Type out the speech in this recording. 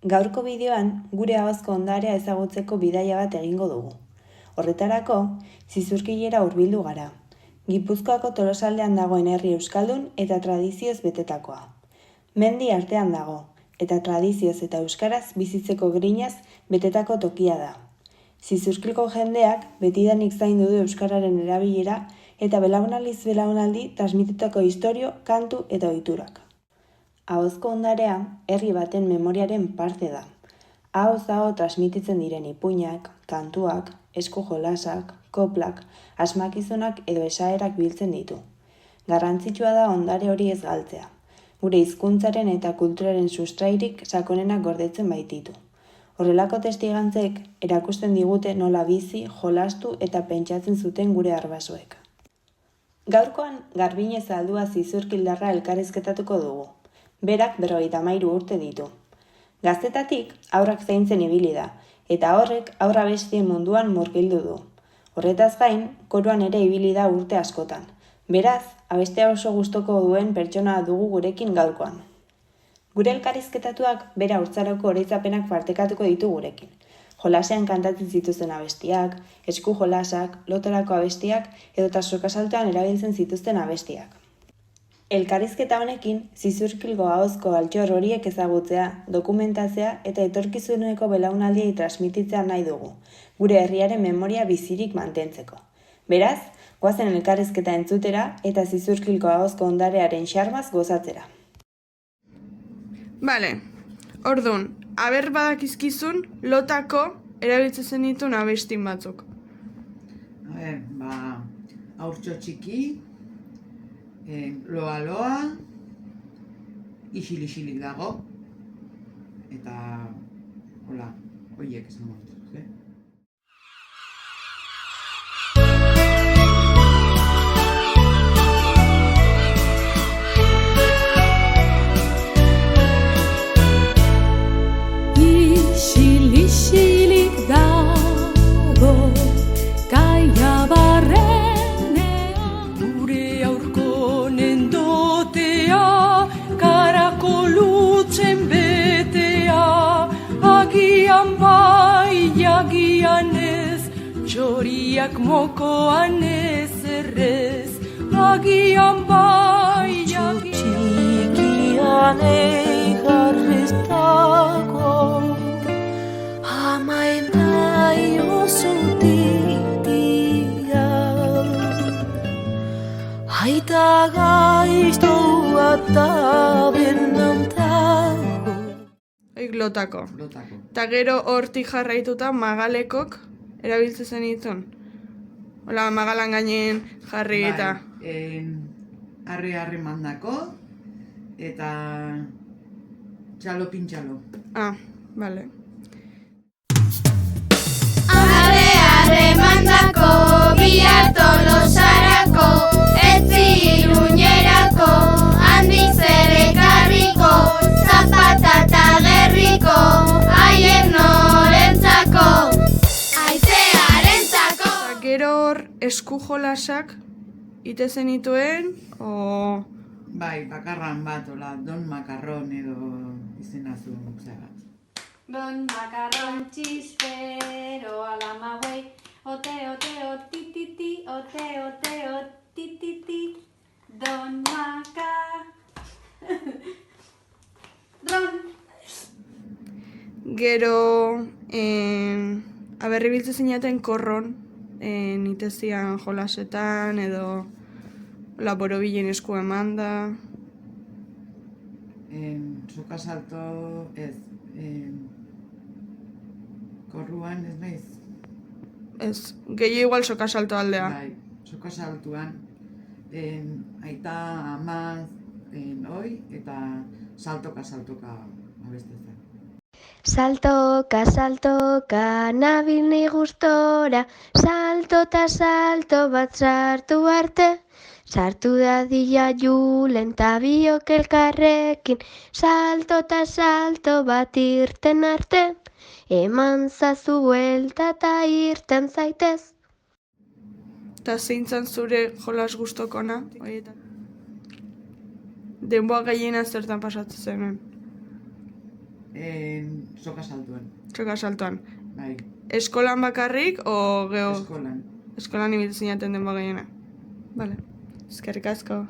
Gaurko bideoan gure ahozko ondarea ezagutzeko bidaia bat egingo dugu. Horretarako, Zizurkilera hurbildu gara. Gipuzkoako Tolosaldean dagoen herri euskaldun eta tradizioz betetakoa. Mendi artean dago, eta tradizioz eta euskaraz bizitzeko grinaz betetako tokia da. Zizurkilko jendeak betidanik zaindu du euskararen erabilera eta belaunaldiz belaunaldi transmititako istorio, kantu eta ohiturak. Ahozko ondarea herri baten memoriaren parte da. Ahoz-aho transmititzen diren ipuinak, kantuak, esku jolasak, koplak, asmakizunak edo esaerak biltzen ditu. Garrantzitsua da ondare hori ez galtzea. Gure hizkuntzaren eta kulturaren sustrairik sakonenak gordetzen baititu. Horrelako testigantzek erakusten digute nola bizi, jolastu eta pentsatzen zuten gure arbasoek. Gaurkoan Garbine Zaldua Zizurkildarra elkarrizketatuko dugu. Berak 53 urte ditu. Gaztetatik haurrak zaintzen ibili da, eta horrek haur abestien munduan murgildu du. Horretaz gain, koruan ere ibili da urte askotan. Beraz, abestea oso gustoko duen pertsona dugu gurekin gaurkoan. Gure elkarrizketatuak bera haurtzaroko oroitzapenak partekatuko ditu gurekin. Jolasean kantatzen zituzten abestiak, esku jolasak, lotorako abestiak edota sokasaltoan erabiltzen zituzten abestiak. Elkarrizketa honekin, Zizurkilgo ahozko altxor horiek ezagutzea, dokumentatzea eta etorkizuneko belaunaldiei transmititzea nahi dugu, gure herriaren memoria bizirik mantentzeko. Beraz, goazen elkarrizketa entzutera eta Zizurkilgo ahozko ondarearen xarmaz gozatzera. Bale, orduan, aber badakizkizun lotako erabiltzen zenituen abestin batzuk. Haurtxo txiki, loa, isilik dago, eta hola, horiek esan dut. Isilik dago, gaia barrenean, gure aurko nendotea, karakolutzen betea, agian bai, agian ez, txoriak mokoan ez errez, agian bai, agian txikian eigarriz dago, nahi oso titia, aita gaiztoa tabernan dago. Lotako. Ta gero hortik jarraituta magalekok erabiltzen zenituen. Hola, magalan gainen jarri eta... Arre mandako eta txalo pintxalo. Bale. Mandako, bihar Tolosarako, etzi Iruñerako, handik zer ekarriko, Zapata eta Gerriko, haien norentzako, haizearentzako. Gero hor esku jolasak ite zenituen, o... Bai, bakarran bat, hola, Don Makarron edo izena zuen zera. Don Makarron chispero a la magüey, ote, tititi, ote, tititi, Don Makarron. Gero, aberri biltzen zinaten korron, itezian jolasetan edo laborobilen esku emanda. Sokasalto ez, korruan ez naiz? Ez, gehiago igual sokasalto aldea. Bai, sokasaltuan, aita, amaz, hoi, eta saltoka abestezen. Saltoka, nabil ni gustora, salto bat sartu arte, sartu dadila julen ta biok elkarrekin, salto bat irten arte, eman zazu buelta ta irten zaitez. Eta zeintzan zure jolas gustokona? Denboa gehiena zertan pasatzen zenuen? soka saltuan. Txoka saltoan. Bai, Eskolan bakarrik, o geho? eskolan. Eskolan ibiltzen zinaten denba gehiena. Vale. Eskerrik asko.